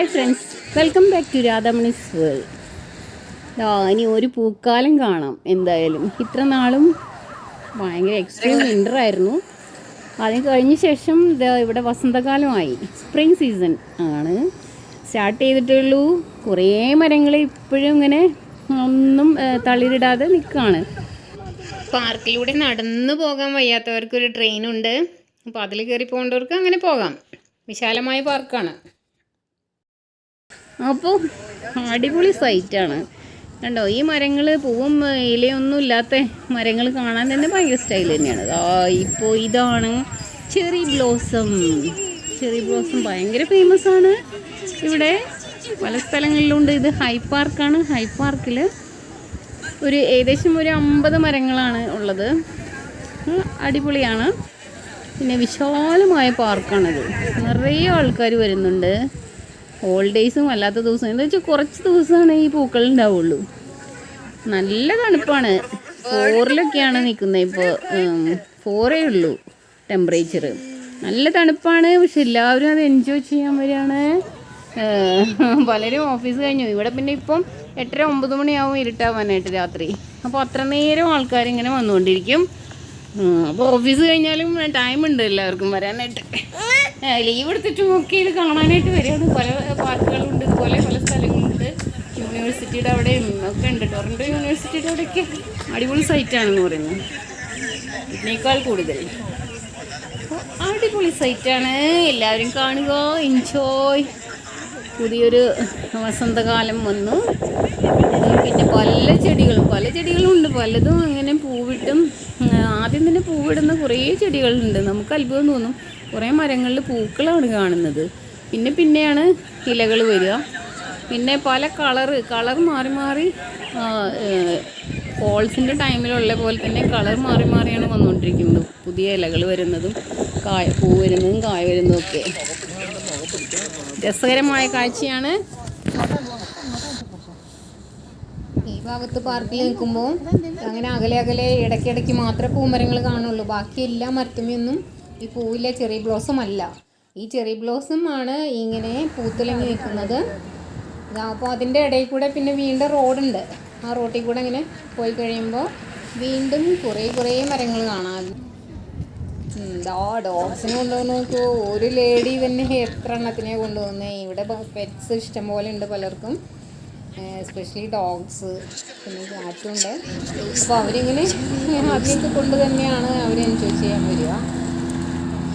Hi friends, welcome back to Radhamani's world. ഇനി ഒരു പൂക്കാലം കാണാം. എന്തായാലും ഇത്ര നാളും ഭയങ്കര എക്സ്ട്രീം വിൻ്റർ ആയിരുന്നു. അതിന് കഴിഞ്ഞ ശേഷം ഇവിടെ വസന്തകാലമായി, സ്പ്രിംഗ് സീസൺ ആണ് സ്റ്റാർട്ട് ചെയ്തിട്ടുള്ളൂ. കുറേ മരങ്ങൾ ഇപ്പോഴും ഇങ്ങനെ ഒന്നും തളിരിടാതെ നിൽക്കുകയാണ്. പാർക്കിലൂടെ നടന്നു പോകാൻ വയ്യാത്തവർക്കൊരു ട്രെയിനുണ്ട്. അപ്പോൾ അതിൽ കയറി പോകേണ്ടവർക്ക് അങ്ങനെ പോകാം. വിശാലമായ പാർക്കാണ്. അപ്പോൾ അടിപൊളി സൈറ്റാണ് കണ്ടോ. ഈ മരങ്ങൾ പൂവും ഇലയൊന്നും ഇല്ലാത്ത മരങ്ങൾ കാണാൻ തന്നെ ഭയങ്കര സ്റ്റൈൽ തന്നെയാണ്. ഇപ്പോൾ ഇതാണ് ചെറി ബ്ലോസം. ചെറി ബ്ലോസം ഭയങ്കര ഫേമസ് ആണ് ഇവിടെ, പല സ്ഥലങ്ങളിലുണ്ട്. ഇത് ഹൈ പാർക്കാണ്. ഹൈ പാർക്കിൽ ഏകദേശം ഒരു 50 മരങ്ങളാണ് ഉള്ളത്. അടിപൊളിയാണ്. പിന്നെ വിശാലമായ പാർക്കാണിത്. നിറയെ ആൾക്കാർ വരുന്നുണ്ട്. ഹോളിഡേയ്സും അല്ലാത്ത ദിവസം എന്താ വെച്ചാൽ കുറച്ച് ദിവസമാണ് ഈ പൂക്കൾ ഉണ്ടാവുള്ളൂ. നല്ല തണുപ്പാണ്. 4-ലൊക്കെയാണ് നിൽക്കുന്നത്. ഇപ്പോൾ 4 ഉള്ളൂ ടെമ്പറേച്ചർ. നല്ല തണുപ്പാണ്. പക്ഷെ എല്ലാവരും അത് എൻജോയ് ചെയ്യാൻ വരികയാണ്. പലരും ഓഫീസ് കഴിഞ്ഞു. ഇവിടെ പിന്നെ ഇപ്പം 8-9 മണിയാവും ഇരുട്ടാവാനായിട്ട് രാത്രി. അപ്പോൾ അത്ര നേരം ആൾക്കാരിങ്ങനെ വന്നുകൊണ്ടിരിക്കും. അപ്പോൾ ഓഫീസ് കഴിഞ്ഞാലും ടൈം ഉണ്ട് എല്ലാവർക്കും വരാനായിട്ട്. ലീവ് എടുത്തിട്ട് നോക്കി ഇത് കാണാനായിട്ട് വരികയാണ്. പല പാർക്കുകളുണ്ട്, ഇതുപോലെ പല സ്ഥലങ്ങളുണ്ട്. യൂണിവേഴ്സിറ്റിയുടെ അവിടെയും ഒക്കെ ഉണ്ട്. ടൊറൻറ്റോ യൂണിവേഴ്സിറ്റിയുടെ അവിടെയൊക്കെ അടിപൊളി സൈറ്റാണെന്ന് പറയുന്നത്. ഇതിനേക്കാൾ കൂടുതൽ അടിപൊളി സൈറ്റാണ്. എല്ലാവരും കാണുക, എൻജോയ്. പുതിയൊരു വസന്തകാലം വന്നു. പിന്നെ പല ചെടികളും ഉണ്ട്. പലതും അങ്ങനെ പൂവിട്ടും ആദ്യം തന്നെ പൂവിടുന്ന കുറേ ചെടികളുണ്ട്. നമുക്ക് അത്ഭുതം തോന്നും. കുറേ മരങ്ങളിൽ പൂക്കളാണ് കാണുന്നത്. പിന്നെയാണ് ഇലകൾ വരിക. പിന്നെ പല കളർ മാറി ഫോൾസിൻ്റെ ടൈമിലുള്ള പോലെ തന്നെ കളർ മാറിയാണ് വന്നുകൊണ്ടിരിക്കുന്നത്. പുതിയ ഇലകൾ വരുന്നതും പൂ വരുന്നതും കായ വരുന്നതും ഒക്കെ രസകരമായ കാഴ്ചയാണ്. ഈ ഭാഗത്ത് പാർക്കിൽ നിൽക്കുമ്പോൾ അങ്ങനെ അകലെ ഇടയ്ക്കിടയ്ക്ക് മാത്രമേ പൂമരങ്ങൾ കാണുള്ളൂ. ബാക്കി എല്ലാ മരത്തുമൊന്നും ഈ പൂവിലെ ചെറി ബ്ലോസം അല്ല. ഈ ചെറി ബ്ലോസം ആണ് ഇങ്ങനെ പൂത്തുലങ്ങി നിൽക്കുന്നത്. അപ്പോൾ അതിൻ്റെ ഇടയിൽ കൂടെ പിന്നെ വീണ്ടും റോഡുണ്ട്. ആ റോട്ടിൽ കൂടെ ഇങ്ങനെ പോയി കഴിയുമ്പോൾ വീണ്ടും കുറേ മരങ്ങൾ കാണാം. ഡോഗ്സിനെ കൊണ്ടുപോകുന്ന നോക്കൂ. ഒരു ലേഡി തന്നെ എത്ര എണ്ണത്തിനെയാണ് കൊണ്ടുപോകുന്നത്. ഇവിടെ പെറ്റ്സ് ഇഷ്ടംപോലെ ഉണ്ട് പലർക്കും, എസ്പെഷ്യലി ഡോഗ്സ്, പിന്നെ കാറ്റുണ്ട്. അപ്പോൾ അവരിങ്ങനെ അതിനൊക്കെ കൊണ്ട് തന്നെയാണ് അവർ എൻജോയ് ചെയ്യാൻ വരിക.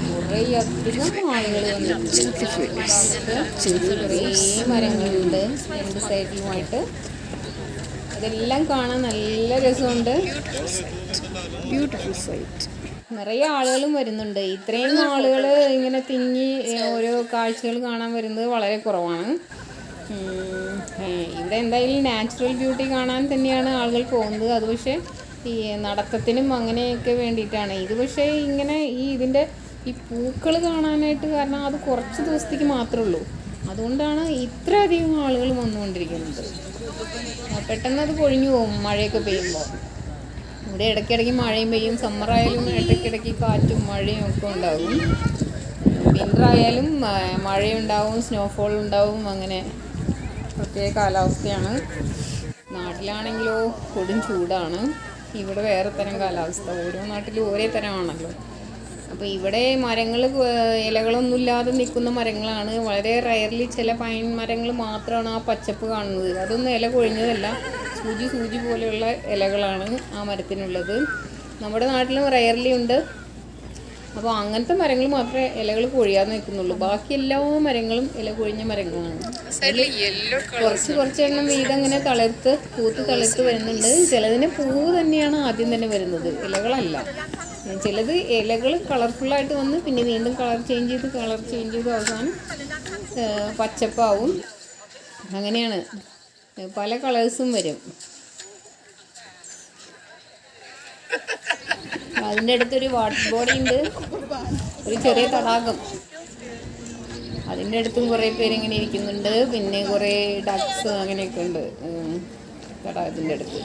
കുറേയധികം ആളുകൾ വന്നിട്ടുണ്ട്. കുറേ മരങ്ങളുണ്ട് രണ്ട് സൈഡിലുമായിട്ട്. അതെല്ലാം കാണാൻ നല്ല രസമുണ്ട്. Beautiful site. നിറയെ ആളുകളും വരുന്നുണ്ട്. ഇത്രയും ആളുകൾ ഇങ്ങനെ തിങ്ങി ഓരോ കാഴ്ചകൾ കാണാൻ വരുന്നത് വളരെ കുറവാണ്. ഇവിടെ എന്തായാലും നാച്ചുറൽ ബ്യൂട്ടി കാണാൻ തന്നെയാണ് ആളുകൾ പോകുന്നത്. അത് പക്ഷേ ഈ നടത്തത്തിനും അങ്ങനെയൊക്കെ വേണ്ടിയിട്ടാണ്. ഇത് പക്ഷേ ഇങ്ങനെ ഇതിൻ്റെ ഈ പൂക്കൾ കാണാനായിട്ട്, കാരണം അത് കുറച്ച് ദിവസത്തേക്ക് മാത്രമേ ഉള്ളൂ. അതുകൊണ്ടാണ് ഇത്രയധികം ആളുകൾ വന്നുകൊണ്ടിരിക്കുന്നത്. പെട്ടെന്ന് അത് പൊഴിഞ്ഞു പോകും മഴയൊക്കെ പെയ്യുമ്പോൾ. ഇവിടെ ഇടയ്ക്കിടയ്ക്ക് മഴയും പെയ്യും. സമ്മറായാലും ഇടയ്ക്കിടയ്ക്ക് കാറ്റും മഴയും ഒക്കെ ഉണ്ടാകും. വിൻ്ററായാലും മഴയുണ്ടാവും, സ്നോഫോൾ ഉണ്ടാവും. അങ്ങനെ പ്രത്യേക കാലാവസ്ഥയാണ്. നാട്ടിലാണെങ്കിലോ കൊടും ചൂടാണ്. ഇവിടെ വേറെ തരം കാലാവസ്ഥ. ഓരോ നാട്ടിലും ഒരേ തരമാണല്ലോ. അപ്പോൾ ഇവിടെ മരങ്ങൾ ഇലകളൊന്നുമില്ലാതെ നിൽക്കുന്ന മരങ്ങളാണ്. വളരെ റയർലി ചില പൈൻ മരങ്ങൾ മാത്രമാണ് ആ പച്ചപ്പ് കാണുന്നത്. അതൊന്നും ഇല കൊഴിഞ്ഞതല്ല, സൂചി പോലെയുള്ള ഇലകളാണ് ആ മരത്തിനുള്ളത്. നമ്മുടെ നാട്ടിലും റയർലി ഉണ്ട്. അപ്പോൾ അങ്ങനത്തെ മരങ്ങൾ മാത്രമേ ഇലകൾ കൊഴിയാതെ നിൽക്കുന്നുള്ളൂ. ബാക്കി എല്ലാ മരങ്ങളും ഇല കൊഴിഞ്ഞ മരങ്ങളാണ്. കുറച്ചെണ്ണം വീതം ഇങ്ങനെ പൂത്ത് തളിർത്ത് വരുന്നുണ്ട്. ചിലതിന് പൂവ് തന്നെയാണ് ആദ്യം തന്നെ വരുന്നത്, ഇലകളല്ല. ചിലത് ഇലകൾ കളർഫുള്ളായിട്ട് വന്ന് പിന്നെ വീണ്ടും കളർ ചേഞ്ച് ചെയ്ത് അവസാനം പച്ചപ്പാവും. അങ്ങനെയാണ്, പല കളേഴ്സും വരും. അതിൻ്റെ അടുത്തൊരു വാട്ടർ ബോഡി ഉണ്ട്, ഒരു ചെറിയ തടാകം. അതിൻ്റെ അടുത്തും കുറേ പേരിങ്ങനെ ഇരിക്കുന്നുണ്ട്. പിന്നെ കുറേ ഡക്സ് അങ്ങനെയൊക്കെ ഉണ്ട് തടാകത്തിൻ്റെ അടുത്ത്.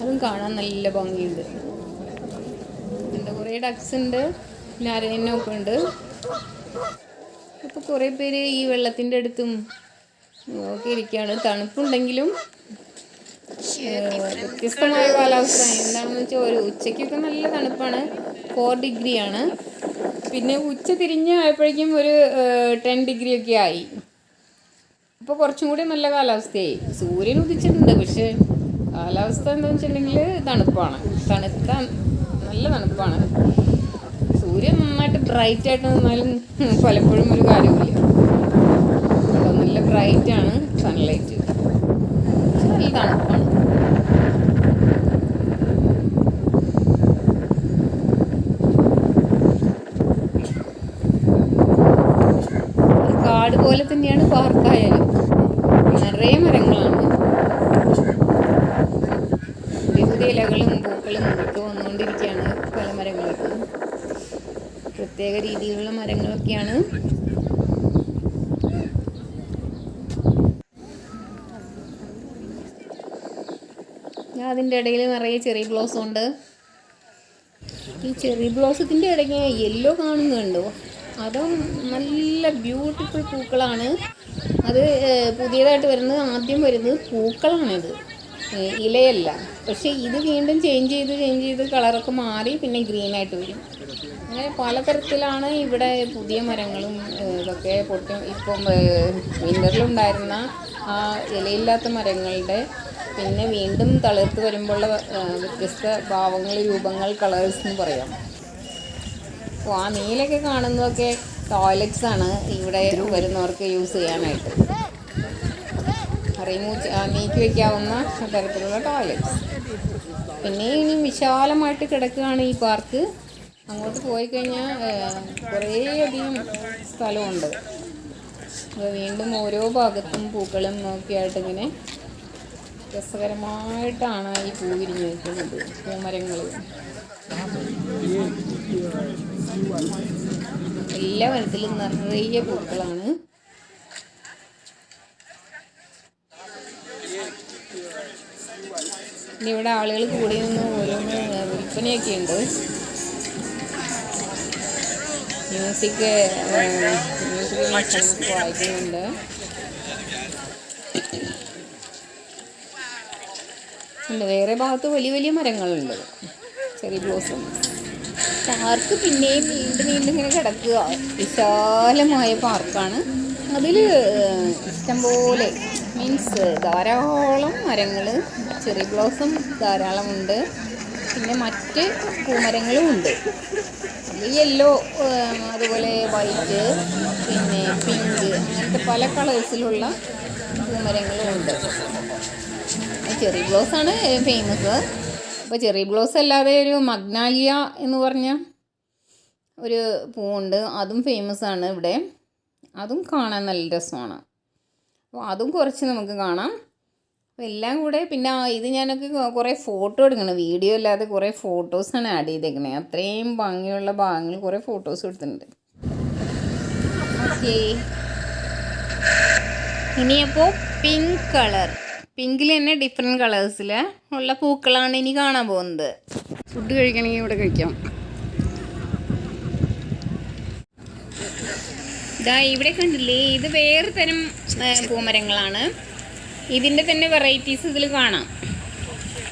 അതും കാണാൻ നല്ല ഭംഗിയുണ്ട്. കുറേ ഡക്സ് ഉണ്ട്, പിന്നെ അരയന്നൊക്കെ ഉണ്ട്. അപ്പോൾ കുറേ പേര് ഈ വെള്ളത്തിൻ്റെ അടുത്തും ഒക്കെ ഇരിക്കുകയാണ്. തണുപ്പുണ്ടെങ്കിലും വ്യത്യസ്തമായ കാലാവസ്ഥ. എന്താണെന്ന് വെച്ചാൽ ഒരു ഉച്ചയ്ക്കൊക്കെ നല്ല തണുപ്പാണ്, 4 ഡിഗ്രിയാണ്. പിന്നെ ഉച്ച തിരിഞ്ഞ് ആയപ്പോഴേക്കും ഒരു 10 ഡിഗ്രി ഒക്കെ ആയി. അപ്പോൾ കുറച്ചും കൂടി നല്ല കാലാവസ്ഥയായി. സൂര്യൻ ഉദിച്ചിട്ടുണ്ട്, പക്ഷേ കാലാവസ്ഥ എന്താണെന്ന് വെച്ചിട്ടുണ്ടെങ്കിൽ തണുപ്പാണ്. നല്ല തണുപ്പാണ്. സൂര്യൻ നന്നായിട്ട് ബ്രൈറ്റായിട്ട് നിന്നാലും പലപ്പോഴും ഒരു കാര്യമില്ല. നല്ല ബ്രൈറ്റാണ് സൺലൈറ്റ്, നല്ല തണുപ്പാണ്. കാട് പോലെ തന്നെയാണ് പാർക്കായാലും, നിറയെ മരങ്ങളാണ്. പുതിയ പുതിയ ഇലകളും പൂക്കളും ഒക്കെ വന്നുകൊണ്ടിരിക്കുകയാണ്. പല മരങ്ങൾക്ക് പ്രത്യേക രീതിയിലുള്ള മരങ്ങളൊക്കെയാണ്. അതിൻ്റെ ഇടയിൽ നിറയെ ചെറി ബ്ലോസം ഉണ്ട്. ഈ ചെറി ബ്ലോസത്തിൻ്റെ ഇടയ്ക്ക് യെല്ലോ കാണുന്നുണ്ടോ? അതും നല്ല ബ്യൂട്ടിഫുൾ പൂക്കളാണ്. അത് പുതിയതായിട്ട് വരുന്നത്, ആദ്യം വരുന്നത് പൂക്കളാണിത്, ഇലയല്ല. പക്ഷേ ഇത് വീണ്ടും ചേഞ്ച് ചെയ്ത് കളറൊക്കെ മാറി പിന്നെ ഗ്രീനായിട്ട് വരും. അങ്ങനെ പലതരത്തിലാണ് ഇവിടെ പുതിയ മരങ്ങളും ഇതൊക്കെ ഇപ്പം വിൻ്ററിലുണ്ടായിരുന്ന ആ ഇലയില്ലാത്ത മരങ്ങളുടെ പിന്നെ വീണ്ടും തളിർത്ത് വരുമ്പോഴുള്ള വ്യത്യസ്ത ഭാവങ്ങൾ, രൂപങ്ങൾ, കളേഴ്സ് എന്ന് പറയാം. അപ്പോൾ ആ നീലൊക്കെ കാണുന്നതൊക്കെ ടോയ്ലറ്റ്സ് ആണ് ഇവിടെ വരുന്നവർക്ക് യൂസ് ചെയ്യാനായിട്ട്. നീക്കി വയ്ക്കാവുന്ന തരത്തിലുള്ള ടോയ്ലറ്റ്സ്. പിന്നെ ഇനി വിശാലമായിട്ട് കിടക്കുകയാണ് ഈ പാർക്ക്. അങ്ങോട്ട് പോയി കഴിഞ്ഞാൽ കുറേയധികം സ്ഥലമുണ്ട്. അപ്പോൾ വീണ്ടും ഓരോ ഭാഗത്തും പൂക്കളും ഒക്കെ ആയിട്ടിങ്ങനെ രസകരമായിട്ടാണ് ഈ പൂ വിരിഞ്ഞ് നിൽക്കുന്നത്. പൂമരങ്ങൾ എല്ലാ മരത്തിലും നിറയെ പൂക്കളാണ്. പിന്നെ ഇവിടെ ആളുകൾ കൂടി നിന്ന് ഓരോന്ന് വിൽപ്പനയൊക്കെ ഉണ്ട്. മ്യൂസിക് വായിക്കുന്നുണ്ട്. വേറെ ഭാഗത്ത് വലിയ വലിയ മരങ്ങളുണ്ട്, ചെറിയ ബ്ലോസം. പാർക്ക് പിന്നെയും വീണ്ടും ഇങ്ങനെ കിടക്കുക. വിശാലമായ പാർക്കാണ്. അതിൽ ഇഷ്ടംപോലെ മീൻസ് ധാരാളം മരങ്ങൾ, ചെറി ബ്ലോസം ധാരാളമുണ്ട്. പിന്നെ മറ്റ് പൂമരങ്ങളും ഉണ്ട്. യെല്ലോ, അതുപോലെ വൈറ്റ്, പിന്നെ പിങ്ക്, അങ്ങനത്തെ പല കളേഴ്സിലുള്ള പൂമരങ്ങളും ഉണ്ട്. ചെറി ബ്ലോസാണ് ഫേമസ്. അപ്പോൾ ചെറി ബ്ലോസ് അല്ലാതെ ഒരു മഗ്നാലിയ എന്ന് പറഞ്ഞ ഒരു പൂവുണ്ട്, അതും ഫേമസ് ആണ് ഇവിടെ. അതും കാണാൻ നല്ല രസമാണ്. അപ്പോൾ അതും കുറച്ച് നമുക്ക് കാണാം. അപ്പോൾ എല്ലാം കൂടെ. പിന്നെ ഇത് ഞാനൊക്കെ കുറേ ഫോട്ടോ എടുക്കണം, വീഡിയോ അല്ലാതെ കുറേ ഫോട്ടോസാണ് ആഡ് ചെയ്തേക്കണേ. അത്രയും ഭംഗിയുള്ള ഭാഗങ്ങൾ കുറേ ഫോട്ടോസ് എടുത്തിട്ടുണ്ട്. ഓക്കേ, ഇനിയപ്പോൾ പിങ്ക് കളർ, പിങ്കിൽ തന്നെ ഡിഫറെൻറ്റ് കളേഴ്സിൽ ഉള്ള പൂക്കളാണ് ഇനി കാണാൻ പോകുന്നത്. ഫുഡ് കഴിക്കണമെങ്കിൽ ഇവിടെ കഴിക്കാം. ഇതാ ഇവിടെ കണ്ടില്ലേ, ഇത് വേറെ തരം പൂമരങ്ങളാണ്. ഇതിൻ്റെ തന്നെ വെറൈറ്റീസ് ഇതിൽ കാണാം.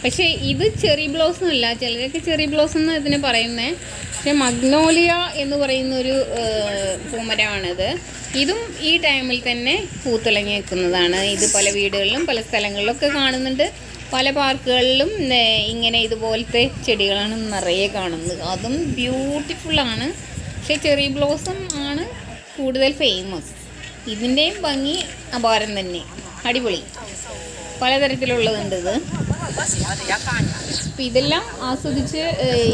പക്ഷേ ഇത് ചെറി ബ്ലോസം അല്ല, ചിലരൊക്കെ ചെറി ബ്ലോസം എന്ന് ഇതിന് പറയുന്നത്. പക്ഷേ മഗ്നോലിയ എന്ന് പറയുന്നൊരു പൂമരമാണിത്. ഇതും ഈ ടൈമിൽ തന്നെ പൂത്തിളങ്ങി നിൽക്കുന്നതാണ്. ഇത് പല വീടുകളിലും പല സ്ഥലങ്ങളിലൊക്കെ കാണുന്നുണ്ട്. പല പാർക്കുകളിലും ഇങ്ങനെ ഇതുപോലത്തെ ചെടികളാണ് നിറയെ കാണുന്നത്. അതും ബ്യൂട്ടിഫുള്ളാണ്. പക്ഷേ ചെറി ബ്ലോസം ആണ് കൂടുതൽ ഫേമസ്. ഇതിൻ്റെയും ഭംഗി അപാരം തന്നെ, അടിപൊളി. പലതരത്തിലുള്ളതുണ്ട് ഇത്. അപ്പം ഇതെല്ലാം ആസ്വദിച്ച്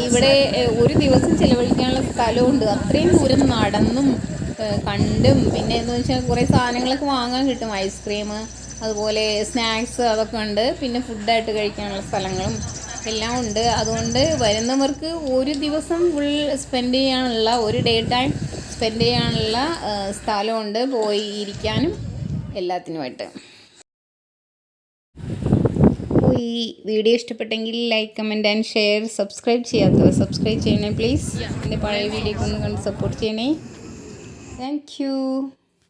ഇവിടെ ഒരു ദിവസം ചിലവഴിക്കാനുള്ള സ്ഥലമുണ്ട്. അത്രയും ദൂരം നടന്നും കണ്ടും. പിന്നെ എന്ന് വെച്ചാൽ കുറേ സാധനങ്ങളൊക്കെ വാങ്ങാൻ കിട്ടും. ഐസ്ക്രീം, അതുപോലെ സ്നാക്സ്, അതൊക്കെ ഉണ്ട്. പിന്നെ ഫുഡായിട്ട് കഴിക്കാനുള്ള സ്ഥലങ്ങളും എല്ലാം ഉണ്ട്. അതുകൊണ്ട് വരുന്നവർക്ക് ഒരു ദിവസം ഫുൾ സ്പെൻഡ് ചെയ്യാനുള്ള, ഒരു ഡേ ടൈം സ്പെൻഡ് ചെയ്യാനുള്ള സ്ഥലമുണ്ട്, പോയി ഇരിക്കാനും എല്ലാത്തിനുമായിട്ട്. ഈ വീഡിയോ ഇഷ്ടപ്പെട്ടെങ്കിൽ like, comment and share. Subscribe ചെയ്യാത്തവർ സബ്സ്ക്രൈബ് ചെയ്യണേ പ്ലീസ്. എൻ്റെ പഴയ വീഡിയോക്ക് ഒന്ന് കണ്ട് സപ്പോർട്ട് ചെയ്യണേ. Thank you.